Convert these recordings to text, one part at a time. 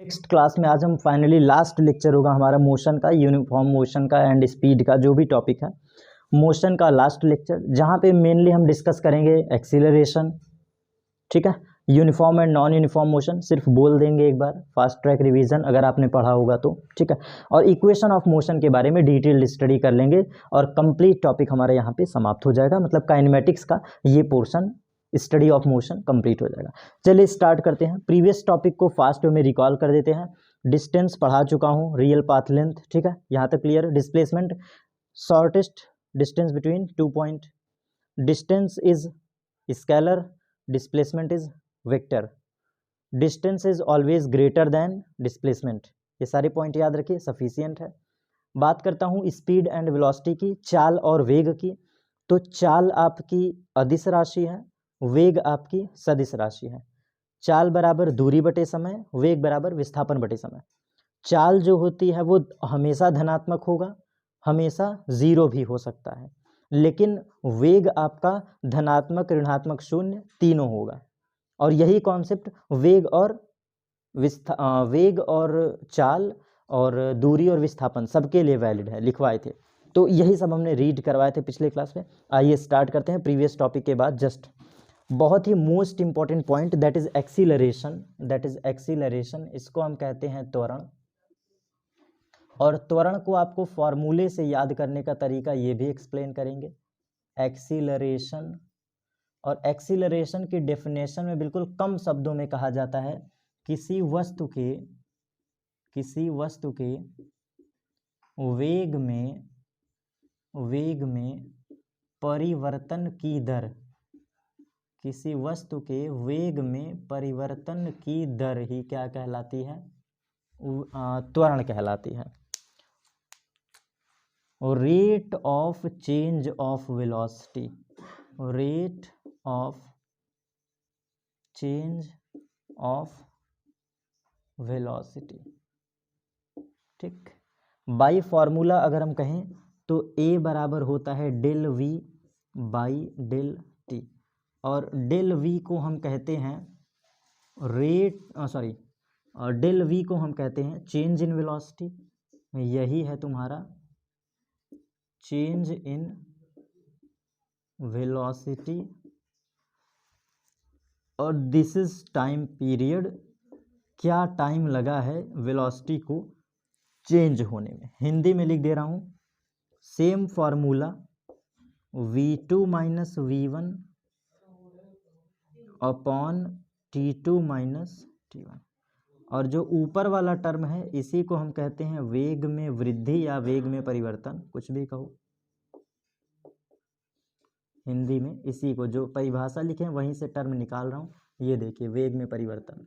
Next class में आज हम फाइनली लास्ट लेक्चर होगा हमारा मोशन का, यूनिफॉर्म मोशन का एंड स्पीड का, जो भी टॉपिक है मोशन का लास्ट लेक्चर, जहाँ पे मेनली हम डिस्कस करेंगे एक्सीलरेशन। ठीक है, uniform and non uniform motion सिर्फ बोल देंगे एक बार, फास्ट ट्रैक रिवीजन अगर आपने पढ़ा होगा तो। ठीक है, और इक्वेशन ऑफ मोशन के बारे में डिटेल्ड स्टडी कर लेंगे और कंप्लीट टॉपिक हमारे यहाँ पे समाप्त हो जाएगा, मतलब काइनेमेटिक्स का ये portion study of motion complete हो जाएगा। चलिए स्टार्ट करते हैं। प्रीवियस टॉपिक को फास्ट वे में रिकॉल कर देते हैं। डिस्टेंस पढ़ा चुका हूँ, रियल पाथ लेंथ, ठीक है, यहाँ तक clear. Displacement, shortest distance between 2 point. Distance is scalar, displacement is vector. Distance is always greater than displacement. ये सारे पॉइंट याद रखिए, सफिशियंट है। बात करता हूँ स्पीड एंड वेलोसिटी की, चाल और वेग की। तो चाल आपकी अदिश राशि है, वेग आपकी सदिश राशि है। चाल बराबर दूरी बटे समय, वेग बराबर विस्थापन बटे समय। चाल जो होती है वो हमेशा धनात्मक होगा, हमेशा जीरो भी हो सकता है, लेकिन वेग आपका धनात्मक, ऋणात्मक, शून्य तीनों होगा। और यही कॉन्सेप्ट वेग और चाल और दूरी और विस्थापन सबके लिए वैलिड है, लिखवाए थे। तो यही सब हमने रीड करवाए थे पिछले क्लास में। आइए स्टार्ट करते हैं प्रीवियस टॉपिक के बाद। जस्ट बहुत ही most important point, that is acceleration. That is acceleration, इसको हम कहते हैं त्वरण। और त्वरण को आपको फॉर्मूले से याद करने का तरीका ये भी एक्सप्लेन करेंगे। एक्सीलरेशन, और एक्सीलरेशन की डेफिनेशन में बिल्कुल कम शब्दों में कहा जाता है किसी वस्तु के वेग में परिवर्तन की दर, किसी वस्तु के वेग में परिवर्तन की दर ही क्या कहलाती है? त्वरण कहलाती है। Rate of change of velocity, rate of change of velocity. ठीक, बाई फॉर्मूला अगर हम कहें तो A बराबर होता है del V by del T, और डेल V को हम कहते हैं डेल V को हम कहते हैं चेंज इन वेलोसिटी। यही है तुम्हारा चेंज इन वेलोसिटी, और दिस इज टाइम पीरियड, क्या टाइम लगा है वेलोसिटी को चेंज होने में। हिंदी में लिख दे रहा हूँ, same formula v2 minus v1 upon t2 minus t1, और जो ऊपर वाला टर्म है इसी को हम कहते हैं वेग में वृद्धि या वेग में परिवर्तन, कुछ भी कहो। हिंदी में इसी को जो परिभाषा लिखे हैं वहीं से टर्म निकाल रहा हूँ। ये देखिए, वेग में परिवर्तन,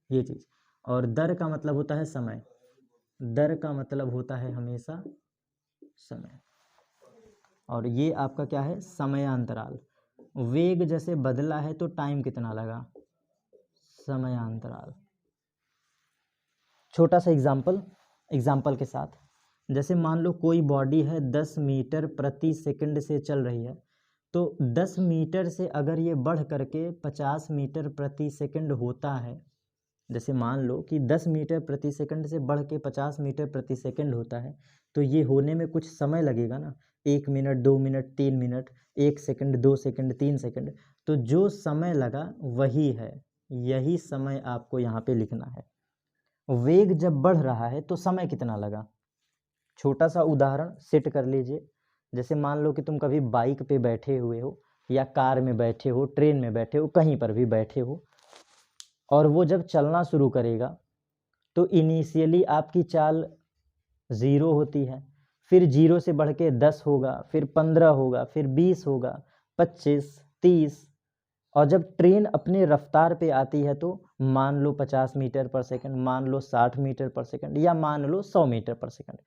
ये चीज़। और दर का मतलब होता है समय, दर का मतलब होता है हमेशा समय, और ये आपका क्या है? समयांतराल। वेग जैसे बदला है तो टाइम कितना लगा? समयांतराल। छोटा सा एग्जाम्पल के साथ, जैसे मान लो कोई बॉडी है 10 मीटर प्रति सेकंड से चल रही है, तो 10 मीटर से अगर ये बढ़ करके 50 मीटर प्रति सेकंड होता है, जैसे मान लो कि 10 मीटर प्रति सेकंड से बढ़ के 50 मीटर प्रति सेकंड होता है, तो ये होने में कुछ समय लगेगा ना, 1 minute, 2 minute, 3 minute, 1 second, 2 second, 3 second. तो जो समय लगा वही है, यही समय आपको यहाँ पे लिखना है। वेग जब बढ़ रहा है तो समय कितना लगा? छोटा सा उदाहरण सेट कर लीजिए। जैसे मान लो कि तुम कभी बाइक पे बैठे हुए हो, या कार में बैठे हो, ट्रेन में बैठे हो, कहीं पर भी बैठे हो, और वो जब चलना शुरू करेगा तो इनिशियली आपकी चाल 0 होती है, फिर 0 से बढ़ के 10 होगा, फिर 15 होगा, फिर 20 होगा, 25, 30, और जब ट्रेन अपने रफ्तार पे आती है तो मान लो 50 मीटर पर सेकंड, मान लो 60 मीटर पर सेकंड, या मान लो 100 मीटर पर सेकंड।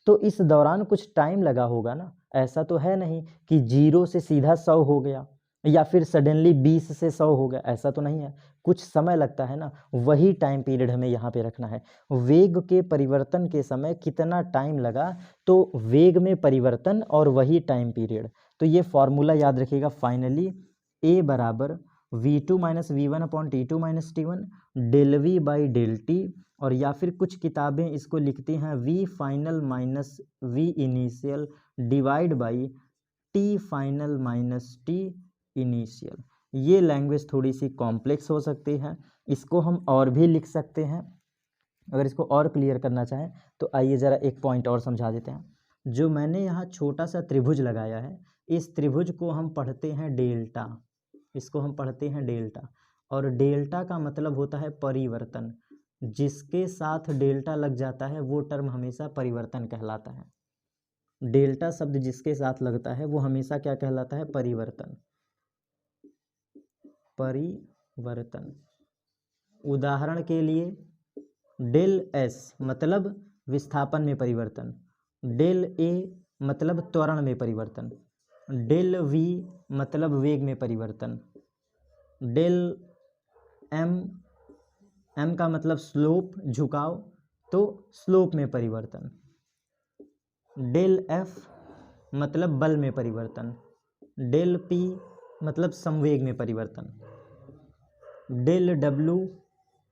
तो इस दौरान कुछ टाइम लगा होगा ना। ऐसा तो है नहीं कि 0 से सीधा 100 हो गया, या फिर सडनली 20 से 100 हो गया, ऐसा तो नहीं है। कुछ समय लगता है ना, वही टाइम पीरियड हमें यहाँ पे रखना है। वेग के परिवर्तन के समय कितना टाइम लगा, तो वेग में परिवर्तन और वही टाइम पीरियड। तो ये फॉर्मूला याद रखिएगा फाइनली, A बराबर v2 minus V one upon T two minus T one del V by del T, और या फिर कुछ किताबें इसको लिखती हैं v final minus v initial divide by T final minus T initial. ये लैंग्वेज थोड़ी सी कॉम्प्लेक्स हो सकती है, इसको हम और भी लिख सकते हैं। अगर इसको और क्लियर करना चाहें तो आइए ज़रा एक पॉइंट और समझा देते हैं। जो मैंने यहाँ छोटा सा त्रिभुज लगाया है, इस त्रिभुज को हम पढ़ते हैं डेल्टा, इसको हम पढ़ते हैं डेल्टा, और डेल्टा का मतलब होता है परिवर्तन। जिसके साथ डेल्टा लग जाता है वो टर्म हमेशा परिवर्तन कहलाता है। डेल्टा शब्द जिसके साथ लगता है वो हमेशा क्या कहलाता है? परिवर्तन। परिवर्तन। उदाहरण के लिए डेल एस मतलब विस्थापन में परिवर्तन, डेल ए मतलब त्वरण में परिवर्तन, डेल वी मतलब वेग में परिवर्तन, डेल एम का मतलब स्लोप झुकाव, तो स्लोप में परिवर्तन, डेल एफ मतलब बल में परिवर्तन, डेल पी मतलब संवेग में परिवर्तन, डेल डब्ल्यू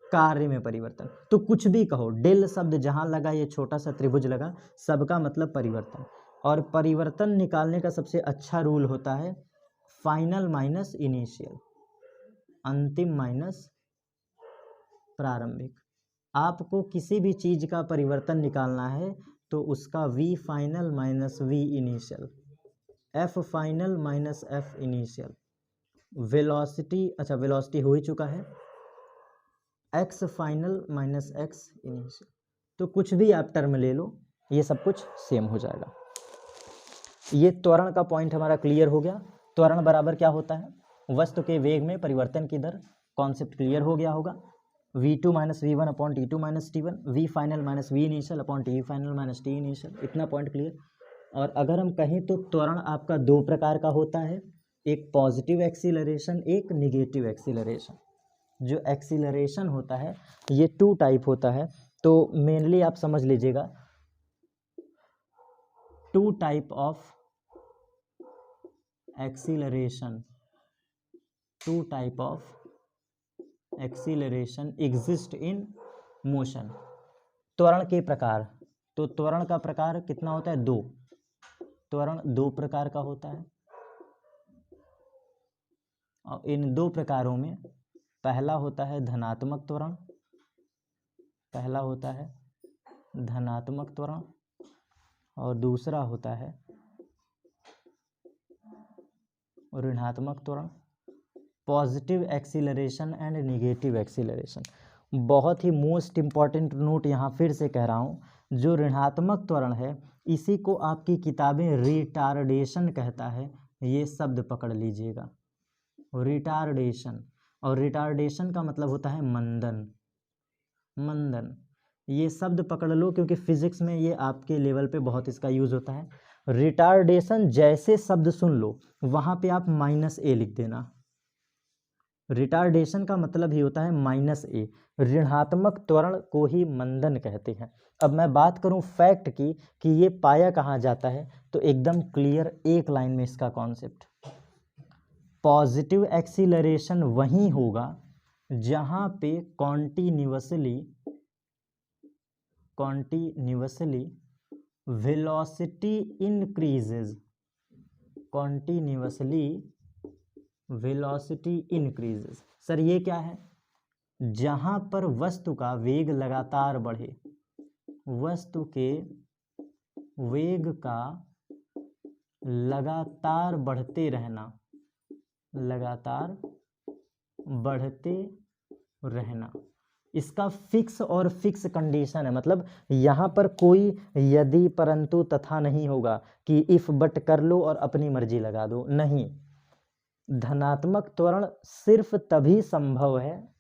कार्य में परिवर्तन। तो कुछ भी कहो, डेल शब्द जहाँ लगा, ये छोटा सा त्रिभुज लगा, सबका मतलब परिवर्तन। और परिवर्तन निकालने का सबसे अच्छा रूल होता है फाइनल माइनस इनिशियल, अंतिम माइनस प्रारंभिक। आपको किसी भी चीज़ का परिवर्तन निकालना है तो उसका v final minus v initial, f final minus f initial, velocity, अच्छा वेलोसिटी हो ही चुका है, x final minus x initial. तो कुछ भी आप टर्म ले लो, ये सब कुछ सेम हो जाएगा। ये त्वरण का पॉइंट हमारा क्लियर हो गया। त्वरण बराबर क्या होता है? वस्तु के वेग में परिवर्तन की दर। कॉन्सेप्ट क्लियर हो गया होगा। v2 minus V one upon T two minus T one, v final minus v initial upon T final minus T initial. इतना पॉइंट क्लियर। और अगर हम कहें तो त्वरण आपका दो प्रकार का होता है, एक पॉजिटिव एक्सीलरेशन, एक निगेटिव एक्सीलरेशन। जो एक्सीलरेशन होता है ये टू टाइप होता है, तो मेनली आप समझ लीजिएगा two type of acceleration, two type of acceleration exist in motion. त्वरण के प्रकार, तो त्वरण का प्रकार कितना होता है? दो। त्वरण दो प्रकार का होता है, और इन दो प्रकारों में पहला होता है धनात्मक त्वरण, पहला होता है धनात्मक त्वरण, और दूसरा होता है ऋणात्मक त्वरण। Positive acceleration and negative acceleration. बहुत ही मोस्ट इम्पॉर्टेंट नोट यहाँ फिर से कह रहा हूँ, जो ऋणात्मक त्वरण है इसी को आपकी किताबें रिटार्डेशन कहता है, ये शब्द पकड़ लीजिएगा, रिटार्डेशन। और रिटार्डेशन का मतलब होता है मंदन, मंदन। ये शब्द पकड़ लो क्योंकि फिजिक्स में ये आपके लेवल पे बहुत इसका यूज़ होता है। रिटार्डेशन जैसे शब्द सुन लो वहाँ पे आप माइनस ए लिख देना। रिटार्डेशन का मतलब ही होता है माइनस ए। ऋणात्मक त्वरण को ही मंदन कहते हैं। अब मैं बात करूं फैक्ट की कि ये पाया कहाँ जाता है, तो एकदम क्लियर एक लाइन में इसका कॉन्सेप्ट। पॉजिटिव एक्सीलरेशन वहीं होगा जहां पे continuously velocity increases, continuously velocity increases. Sir ये क्या है? जहां पर वस्तु का वेग लगातार बढ़े, वस्तु के वेग का लगातार बढ़ते रहना, लगातार बढ़ते रहना, इसका फिक्स और फिक्स कंडीशन है। मतलब यहाँ पर कोई यदि परंतु तथा नहीं होगा कि इफ बट कर लो और अपनी मर्जी लगा दो, नहीं। धनात्मक त्वरण सिर्फ तभी संभव है,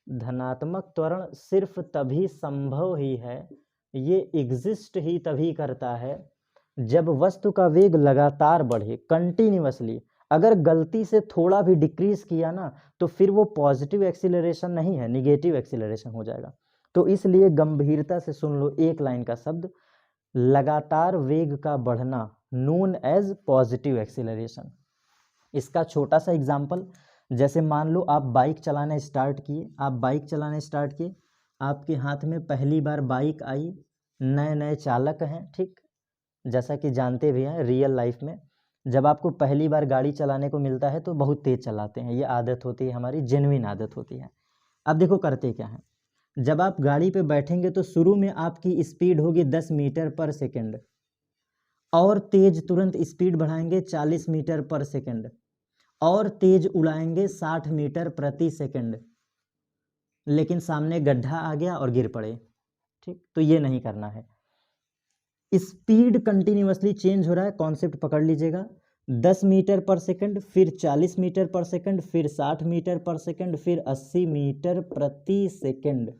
धनात्मक त्वरण सिर्फ तभी संभव ही है, ये एग्जिस्ट ही तभी करता है जब वस्तु का वेग लगातार बढ़े, कंटिन्यूअसली। अगर गलती से थोड़ा भी डिक्रीज किया ना तो फिर वो पॉजिटिव एक्सीलरेशन नहीं है, निगेटिव एक्सीलरेशन हो जाएगा। तो इसलिए गंभीरता से सुन लो एक लाइन का शब्द, लगातार वेग का बढ़ना नोन एज पॉजिटिव एक्सीलरेशन। इसका छोटा सा एग्जाम्पल, जैसे मान लो आप बाइक चलाना स्टार्ट किए, आपके हाथ में पहली बार बाइक आई, नए नए चालक हैं, ठीक, जैसा कि जानते भी हैं रियल लाइफ में जब आपको पहली बार गाड़ी चलाने को मिलता है तो बहुत तेज़ चलाते हैं, ये आदत होती है हमारी, जेन्युइन आदत होती है। अब देखो करते क्या है, जब आप गाड़ी पे बैठेंगे तो शुरू में आपकी स्पीड होगी 10 मीटर पर सेकंड, और तेज तुरंत स्पीड बढ़ाएंगे 40 मीटर पर सेकंड, और तेज उड़ाएंगे 60 मीटर प्रति सेकंड, लेकिन सामने गड्ढा आ गया और गिर पड़े, ठीक, तो ये नहीं करना है। स्पीड कंटिन्यूअसली चेंज हो रहा है, कॉन्सेप्ट पकड़ लीजिएगा, 10 मीटर पर सेकंड, फिर 40 मीटर पर सेकंड, फिर 60 मीटर पर सेकंड, फिर 80 मीटर प्रति सेकंड।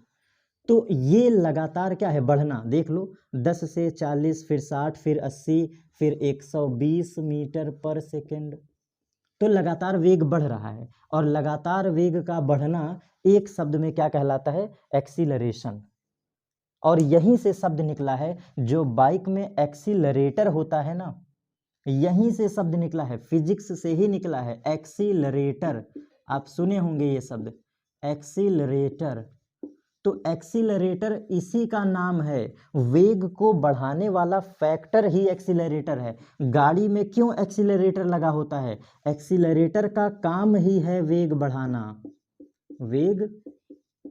तो ये लगातार क्या है, बढ़ना, देख लो 10 से 40, फिर 60, फिर 80, फिर 120 मीटर पर सेकंड। तो लगातार वेग बढ़ रहा है, और लगातार वेग का बढ़ना एक शब्द में क्या कहलाता है, एक्सीलरेशन। और यहीं से शब्द निकला है, जो बाइक में एक्सीलरेटर होता है ना, यहीं से शब्द निकला है, फिजिक्स से ही निकला है, एक्सीलरेटर। आप सुने होंगे ये शब्द, एक्सीलरेटर। तो एक्सीलरेटर इसी का नाम है, वेग को बढ़ाने वाला फैक्टर ही एक्सीलरेटर है। गाड़ी में क्यों एक्सीलरेटर लगा होता है, एक्सीलरेटर का काम ही है वेग बढ़ाना, वेग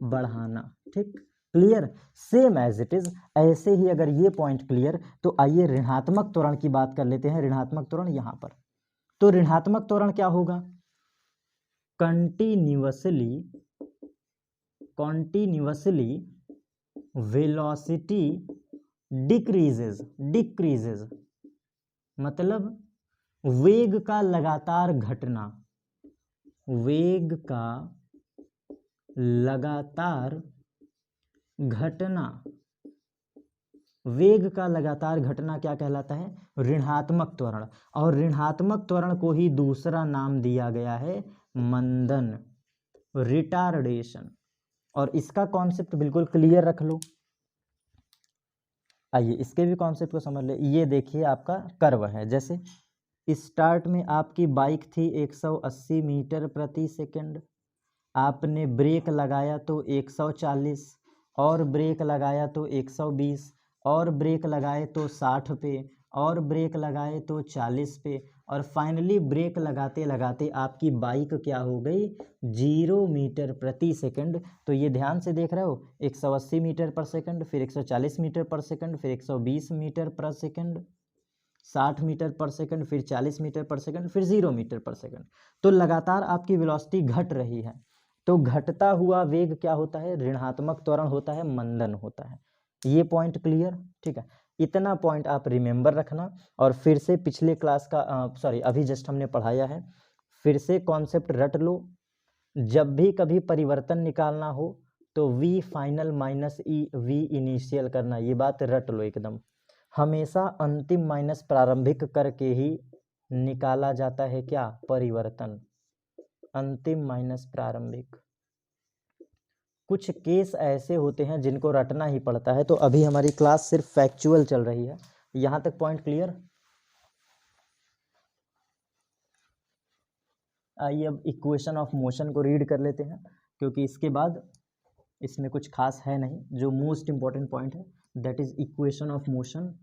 बढ़ाना, ठीक, clear. Same as it is, ऐसे ही अगर ये पॉइंट क्लियर, तो आइए ऋणात्मक त्वरण की बात कर लेते हैं। ऋणात्मक त्वरण यहां पर, तो ऋणात्मक त्वरण क्या होगा, कंटिन्यूअसली वेलोसिटी डिक्रीजेज, मतलब वेग का लगातार घटना, वेग का लगातार घटना, वेग का लगातार घटना क्या कहलाता है, ऋणात्मक त्वरण। और ऋणात्मक त्वरण को ही दूसरा नाम दिया गया है मंदन, रिटार्डेशन। और इसका कॉन्सेप्ट बिल्कुल क्लियर रख लो। आइए इसके भी कॉन्सेप्ट को समझ ले। ये देखिए आपका कर्व है, जैसे स्टार्ट में आपकी बाइक थी 180 मीटर प्रति सेकंड, आपने ब्रेक लगाया तो 140, और ब्रेक लगाया तो 120, और ब्रेक लगाए तो 60 पे, और ब्रेक लगाए तो 40 पे, और फाइनली ब्रेक लगाते लगाते आपकी बाइक क्या हो गई, 0 मीटर प्रति सेकंड। तो ये ध्यान से देख रहे हो, 180 मीटर पर सेकंड, फिर 140 मीटर पर सेकंड, फिर 120 मीटर पर सेकंड, 60 मीटर पर सेकंड, फिर 40 मीटर पर सेकंड, फिर 0 मीटर पर सेकंड। तो लगातार आपकी वेलोसिटी घट रही है। तो घटता हुआ वेग क्या होता है, ऋणात्मक त्वरण होता है, मंदन होता है। ये पॉइंट क्लियर, ठीक है। इतना पॉइंट आप रिमेंबर रखना, और फिर से पिछले क्लास का सॉरी अभी जस्ट हमने पढ़ाया है, फिर से कॉन्सेप्ट रट लो। जब भी कभी परिवर्तन निकालना हो तो v फाइनल माइनस ई v इनिशियल करना, ये बात रट लो एकदम। हमेशा अंतिम माइनस प्रारंभिक करके ही निकाला जाता है क्या, परिवर्तन, अंतिम माइनस प्रारंभिक। कुछ केस ऐसे होते हैं जिनको रटना ही पड़ता है। तो अभी हमारी क्लास सिर्फ फैक्चुअल चल रही है, यहां तक पॉइंट क्लियर। आइए अब इक्वेशन ऑफ मोशन को रीड कर लेते हैं, क्योंकि इसके बाद इसमें कुछ खास है नहीं। जो मोस्ट इंपॉर्टेंट पॉइंट है that is equation of motion.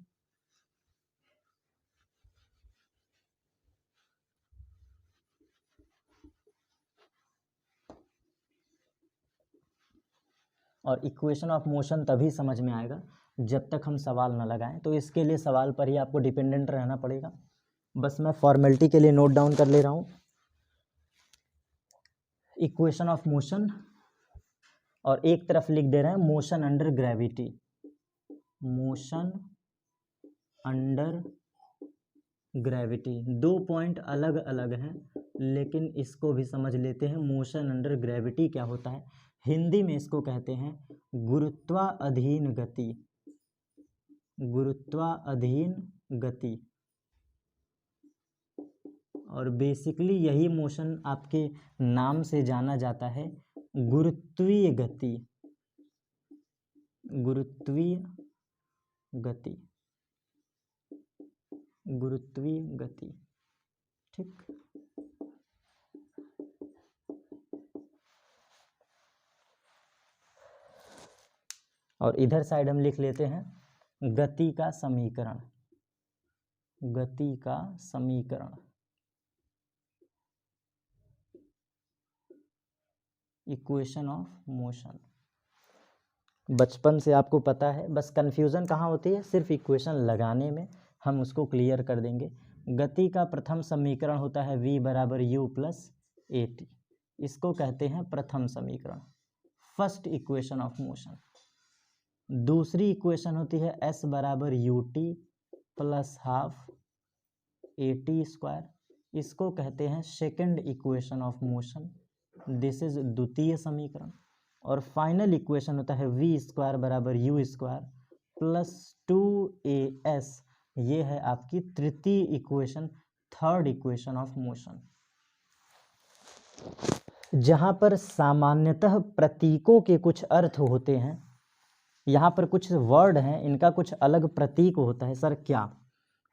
और इक्वेशन ऑफ मोशन तभी समझ में आएगा जब तक हम सवाल ना लगाएं। तो इसके लिए सवाल पर ही आपको डिपेंडेंट रहना पड़ेगा। बस मैं फॉर्मेलिटी के लिए नोट डाउन कर ले रहा हूँ इक्वेशन ऑफ मोशन, और एक तरफ लिख दे रहे हैं motion under gravity, motion under gravity. दो पॉइंट अलग अलग हैं, लेकिन इसको भी समझ लेते हैं। मोशन अंडर ग्रेविटी क्या होता है, हिंदी में इसको कहते हैं गुरुत्वाधीन गति, गुरुत्वाधीन गति। और बेसिकली यही मोशन आपके नाम से जाना जाता है, गुरुत्वीय गति, गुरुत्वीय गति, गुरुत्वीय गति, ठीक। और इधर साइड हम लिख लेते हैं गति का समीकरण, गति का समीकरण, इक्वेशन ऑफ मोशन। बचपन से आपको पता है, बस कंफ्यूजन कहाँ होती है, सिर्फ इक्वेशन लगाने में। हम उसको क्लियर कर देंगे। गति का प्रथम समीकरण होता है v बराबर u प्लस ए टी, इसको कहते हैं प्रथम समीकरण, फर्स्ट इक्वेशन ऑफ मोशन। दूसरी इक्वेशन होती है s बराबर U T plus half A T square, इसको कहते हैं second equation of motion, this is द्वितीय समीकरण। और फाइनल इक्वेशन होता है v स्क्वायर बराबर यू स्क्वायर प्लस 2as, ये है आपकी तृतीय equation, third equation of motion. जहाँ पर सामान्यतः प्रतीकों के कुछ अर्थ होते हैं, यहाँ पर कुछ वर्ड हैं, इनका कुछ अलग प्रतीक होता है। सर क्या?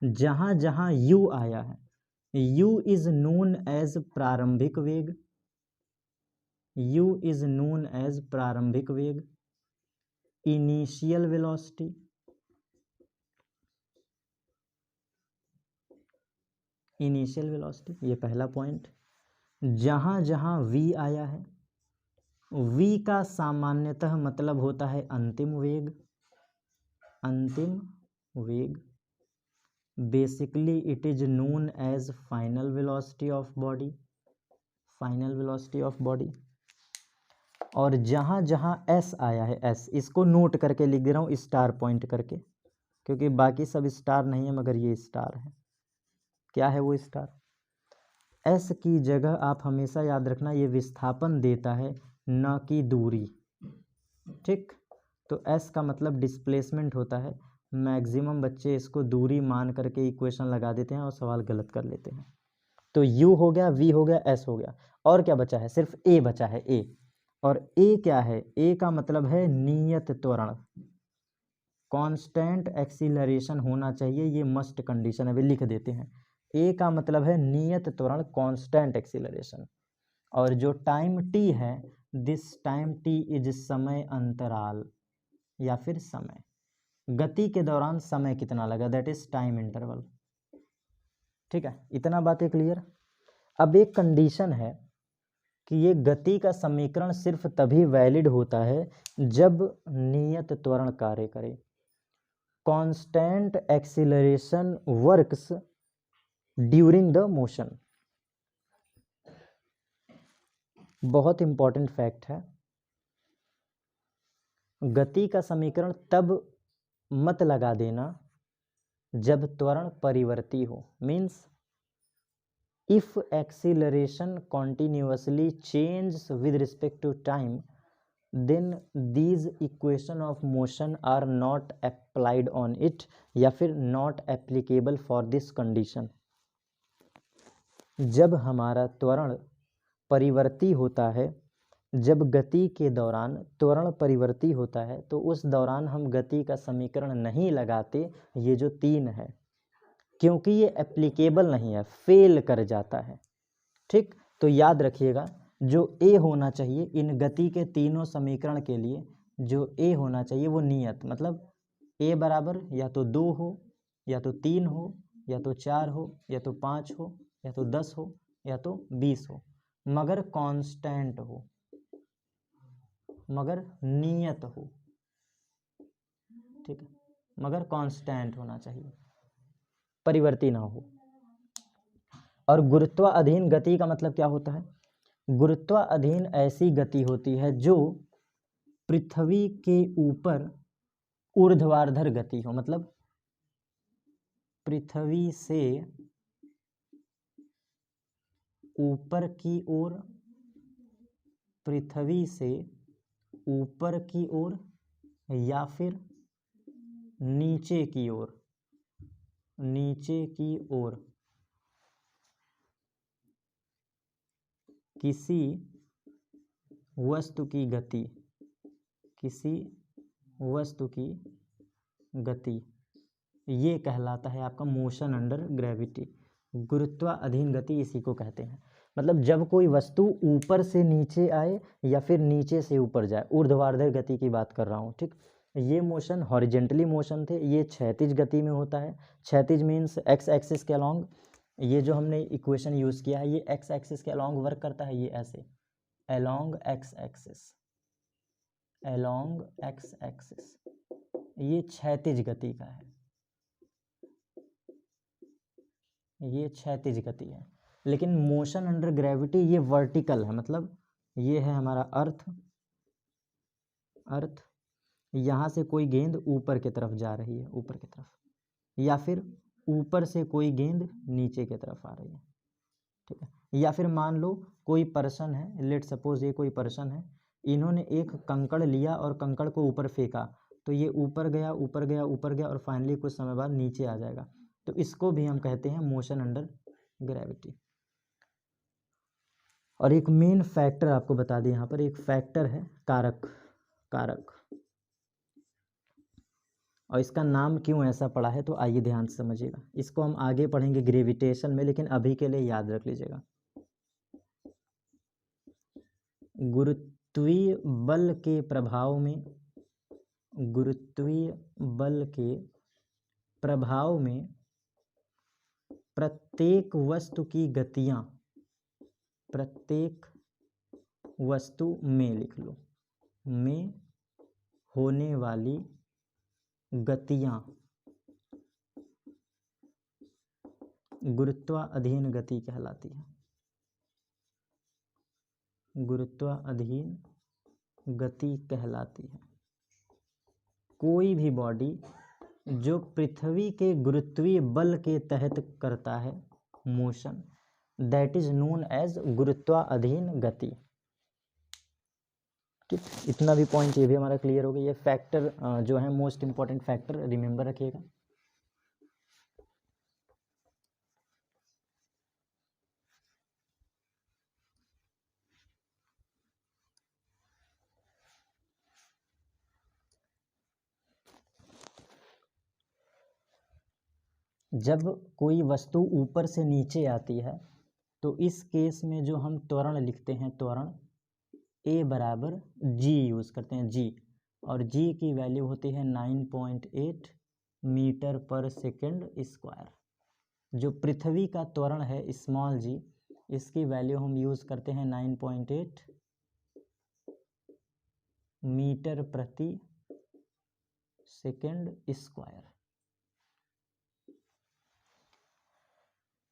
जहाँ जहाँ u आया है, u इज नोन एज प्रारंभिक वेग, u इज नोन एज प्रारंभिक वेग, इनिशियल वेलोसिटी, इनिशियल वेलोसिटी, ये पहला पॉइंट। जहाँ जहाँ v आया है, v का सामान्यतः मतलब होता है अंतिम वेग, अंतिम वेग। Basically it is known as final velocity of body, final velocity of body. और जहाँ जहाँ s आया है, s इसको नोट करके लिख दे रहा हूँ स्टार पॉइंट करके, क्योंकि बाकी सब स्टार नहीं है मगर ये स्टार है। क्या है वो स्टार? s की जगह आप हमेशा याद रखना ये विस्थापन देता है, न कि दूरी। ठीक, तो s का मतलब डिस्प्लेसमेंट होता है। मैक्सिमम बच्चे इसको दूरी मान करके इक्वेशन लगा देते हैं और सवाल गलत कर लेते हैं। तो u हो गया, v हो गया, s हो गया, और क्या बचा है? सिर्फ a बचा है, a। और a क्या है? a का मतलब है नियत त्वरण, कांस्टेंट एक्सीलरेशन होना चाहिए, ये मस्ट कंडीशन है, अभी लिख देते हैं। a का मतलब है नियत त्वरण, कांस्टेंट एक्सीलरेशन। और जो टाइम t है, दिस टाइम t इज समय अंतराल या फिर समय, गति के दौरान समय कितना लगा, दैट इज टाइम इंटरवल। ठीक है, इतना बातें क्लियर। अब एक कंडीशन है कि ये गति का समीकरण सिर्फ तभी वैलिड होता है जब नियत त्वरण कार्य करे। Constant acceleration works during the motion. बहुत इंपॉर्टेंट फैक्ट है, गति का समीकरण तब मत लगा देना जब त्वरण परिवर्ती हो। Means if acceleration continuously changes with respect to time, then these equation of motion are not applied on it, या फिर not applicable for this condition। जब हमारा त्वरण परिवर्ती होता है, जब गति के दौरान त्वरण परिवर्ती होता है, तो उस दौरान हम गति का समीकरण नहीं लगाते, ये जो 3 है, क्योंकि ये एप्लीकेबल नहीं है, फेल कर जाता है। ठीक, तो याद रखिएगा जो a होना चाहिए इन गति के तीनों समीकरण के लिए, जो a होना चाहिए वो नियत, मतलब a बराबर या तो 2 हो, या तो 3 हो, या तो 4 हो, या तो 5 हो, या तो 10 हो, या तो 20 हो, मगर कांस्टेंट हो, मगर नियत हो। ठीक है, मगर कांस्टेंट होना चाहिए, परिवर्ती ना हो। और गुरुत्वाधीन गति का मतलब क्या होता है? गुरुत्वाधीन ऐसी गति होती है जो पृथ्वी के ऊपर ऊर्ध्वाधर गति हो, मतलब पृथ्वी से ऊपर की ओर, पृथ्वी से ऊपर की ओर या फिर नीचे की ओर, नीचे की ओर किसी वस्तु की गति, किसी वस्तु की गति, ये कहलाता है आपका मोशन अंडर ग्रेविटी। गुरुत्वाधीन गति इसी को कहते हैं। मतलब जब कोई वस्तु ऊपर से नीचे आए या फिर नीचे से ऊपर जाए, ऊर्ध्वाधर गति की बात कर रहा हूँ। ठीक, ये मोशन हॉरिजेंटली मोशन थे, ये क्षैतिज गति में होता है। क्षैतिज मीन्स एक्स एक्सिस के अलॉन्ग। ये जो हमने इक्वेशन यूज़ किया है ये एक्स एक्सिस के अलॉन्ग वर्क करता है, ये ऐसे along x axis, along x axis, ये क्षैतिज गति का है, ये क्षैतिज गति है। लेकिन मोशन अंडर ग्रेविटी ये वर्टिकल है, मतलब ये है हमारा अर्थ, अर्थ यहाँ से कोई गेंद ऊपर की तरफ जा रही है, ऊपर की तरफ, या फिर ऊपर से कोई गेंद नीचे की तरफ आ रही है, ठीक है। या फिर मान लो कोई पर्सन है, लेट सपोज ये कोई पर्सन है, इन्होंने एक कंकड़ लिया और कंकड़ को ऊपर फेंका, तो ये ऊपर गया ऊपर गया ऊपर गया और फाइनली कुछ समय बाद नीचे आ जाएगा, तो इसको भी हम कहते हैं मोशन अंडर ग्रेविटी। और एक मेन फैक्टर आपको बता दें, यहाँ पर एक फैक्टर है कारक, कारक, और इसका नाम क्यों ऐसा पड़ा है तो आइए ध्यान से समझिएगा। इसको हम आगे पढ़ेंगे ग्रेविटेशन में, लेकिन अभी के लिए याद रख लीजिएगा। गुरुत्वीय बल के प्रभाव में, गुरुत्वीय बल के प्रभाव में प्रत्येक वस्तु की गतियां, प्रत्येक वस्तु में लिख लो, में होने वाली गतियां गुरुत्वाधीन गति कहलाती है, गुरुत्वाधीन गति कहलाती है। कोई भी बॉडी जो पृथ्वी के गुरुत्वीय बल के तहत करता है motion, that is known as गुरुत्वाधीन गति। ठीक, इतना भी पॉइंट ये भी हमारा क्लियर हो गया। ये फैक्टर जो है मोस्ट इंपॉर्टेंट फैक्टर रिमेंबर रखिएगा। जब कोई वस्तु ऊपर से नीचे आती है तो इस केस में जो हम त्वरण लिखते हैं, त्वरण ए बराबर जी यूज़ करते हैं, जी, और जी की वैल्यू होती है 9.8 मीटर पर सेकेंड स्क्वायर। जो पृथ्वी का त्वरण है स्मॉल जी, इसकी वैल्यू हम यूज़ करते हैं 9.8 मीटर प्रति सेकेंड स्क्वायर।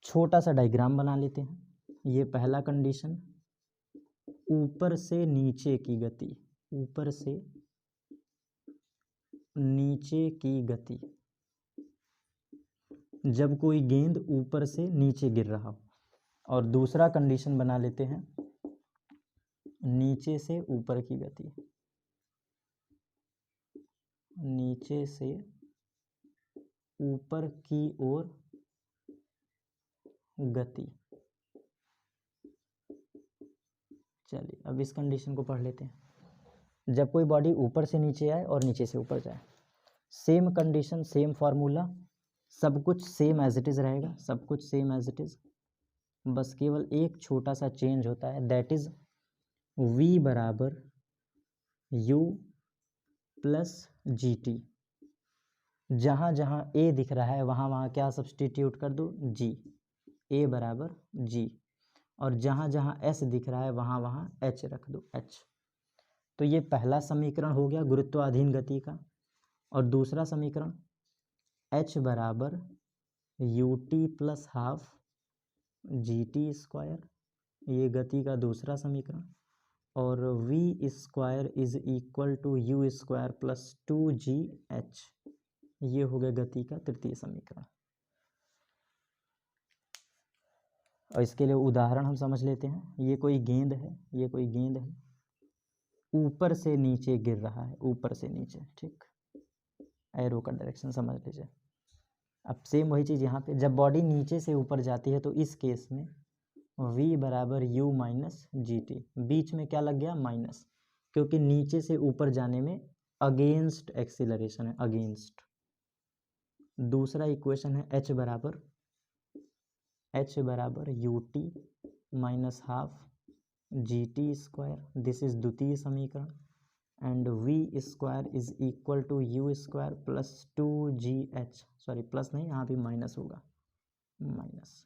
छोटा सा डायग्राम बना लेते हैं। ये पहला कंडीशन, ऊपर से नीचे की गति, ऊपर से नीचे की गति, जब कोई गेंद ऊपर से नीचे गिर रहा हो। और दूसरा कंडीशन बना लेते हैं, नीचे से ऊपर की गति, नीचे से ऊपर की ओर गति। चलिए अब इस कंडीशन को पढ़ लेते हैं। जब कोई बॉडी ऊपर से नीचे आए और नीचे से ऊपर जाए, सेम कंडीशन, सेम फार्मूला, सब कुछ सेम एज इट इज़ रहेगा, सब कुछ सेम एज इट इज़, बस केवल एक छोटा सा चेंज होता है, दैट इज़ v बराबर u प्लस जी टी। जहाँ जहाँ a दिख रहा है वहाँ वहाँ क्या सब्सटीट्यूट कर दो, g, a बराबर g, और जहाँ जहाँ s दिख रहा है वहाँ वहाँ h रख दो, h। तो ये पहला समीकरण हो गया गुरुत्वाधीन गति का। और दूसरा समीकरण h बराबर U T plus half G T square, ये गति का दूसरा समीकरण। और v square is equal to U square plus 2gh, ये हो गया गति का तृतीय समीकरण। और इसके लिए उदाहरण हम समझ लेते हैं। ये कोई गेंद है, ये कोई गेंद है, ऊपर से नीचे गिर रहा है, ऊपर से नीचे, ठीक, एरो का डायरेक्शन समझ लीजिए। अब सेम वही चीज़ यहाँ पे, जब बॉडी नीचे से ऊपर जाती है तो इस केस में v बराबर u माइनस जी टी, बीच में क्या लग गया, माइनस, क्योंकि नीचे से ऊपर जाने में अगेंस्ट एक्सीलरेशन है, अगेंस्ट। दूसरा इक्वेशन है h बराबर U T minus half G T square, this is द्वितीय समीकरण। And v square is equal to U square plus 2gh, sorry plus नहीं, यहाँ भी माइनस होगा, माइनस।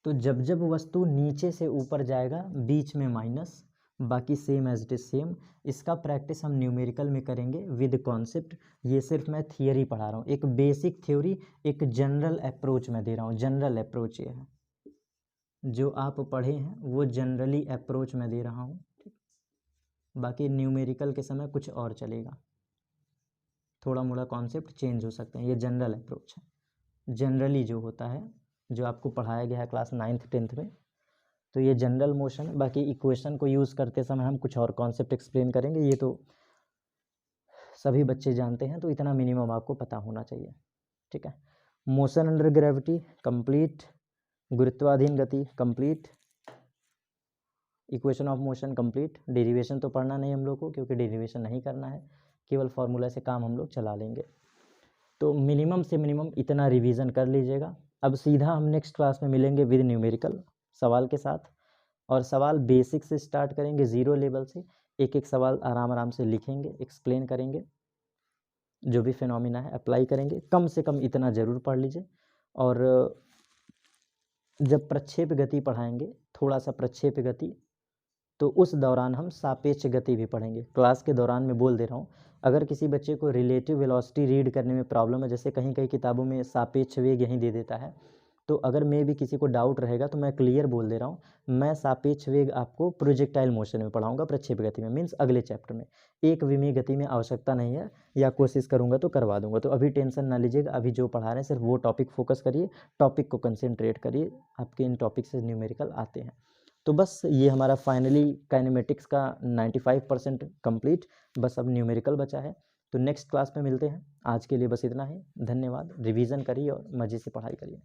तो जब जब वस्तु नीचे से ऊपर जाएगा बीच में माइनस, बाकी same as it is same. इसका प्रैक्टिस हम न्यूमेरिकल में करेंगे विद कॉन्सेप्ट। ये सिर्फ मैं थियरी पढ़ा रहा हूँ, एक बेसिक थ्योरी, एक जनरल अप्रोच मैं दे रहा हूँ। जनरल अप्रोच ये है, जो आप पढ़े हैं वो जनरली अप्रोच मैं दे रहा हूँ, ठीक। बाकी न्यूमेरिकल के समय कुछ और चलेगा, थोड़ा मोड़ा कॉन्सेप्ट चेंज हो सकते हैं। ये जनरल अप्रोच है, जनरली जो होता है, जो आपको पढ़ाया गया है क्लास 9th 10th में। तो ये जनरल मोशन। बाकी इक्वेशन को यूज़ करते समय हम कुछ और कॉन्सेप्ट एक्सप्लेन करेंगे, ये तो सभी बच्चे जानते हैं, तो इतना मिनिमम आपको पता होना चाहिए, ठीक है। मोशन अंडर ग्रेविटी कंप्लीट, गुरुत्वाधीन गति complete, equation of motion complete. Derivation तो पढ़ना नहीं हम लोग को, क्योंकि डेरिवेशन नहीं करना है, केवल फार्मूला से काम हम लोग चला लेंगे। तो मिनिमम से मिनिमम इतना रिवीजन कर लीजिएगा। अब सीधा हम नेक्स्ट क्लास में मिलेंगे विद न्यूमेरिकल सवाल के साथ, और सवाल बेसिक से स्टार्ट करेंगे, ज़ीरो लेवल से। एक एक सवाल आराम आराम से लिखेंगे, एक्सप्लेन करेंगे, जो भी फिनोमिना है अप्लाई करेंगे। कम से कम इतना ज़रूर पढ़ लीजिए। और जब प्रक्षेप गति पढ़ाएंगे, थोड़ा सा प्रक्षेप गति, तो उस दौरान हम सापेक्ष गति भी पढ़ेंगे। क्लास के दौरान मैं बोल दे रहा हूँ, अगर किसी बच्चे को रिलेटिव वेलोसिटी रीड करने में प्रॉब्लम है, जैसे कहीं कहीं किताबों में सापेक्ष वेग यहीं दे देता है, तो अगर मैं भी किसी को डाउट रहेगा तो मैं क्लियर बोल दे रहा हूँ, मैं सापेक्ष वेग आपको प्रोजेक्टाइल मोशन में पढ़ाऊंगा, प्रक्षेप गति में, मीन्स अगले चैप्टर में। एक विमीय गति में आवश्यकता नहीं है, या कोशिश करूँगा तो करवा दूंगा। तो अभी टेंशन ना लीजिएगा, अभी जो पढ़ा रहे हैं सिर्फ वो टॉपिक फोकस करिए, टॉपिक को कंसंट्रेट करिए, आपके इन टॉपिक से न्यूमेरिकल आते हैं। तो बस ये हमारा फाइनली काइनेमेटिक्स का 95% कंप्लीट, बस अब न्यूमेरिकल बचा है। तो नेक्स्ट क्लास में मिलते हैं, आज के लिए बस इतना ही। धन्यवाद। रिवीजन करिए और मज़े से पढ़ाई करिए।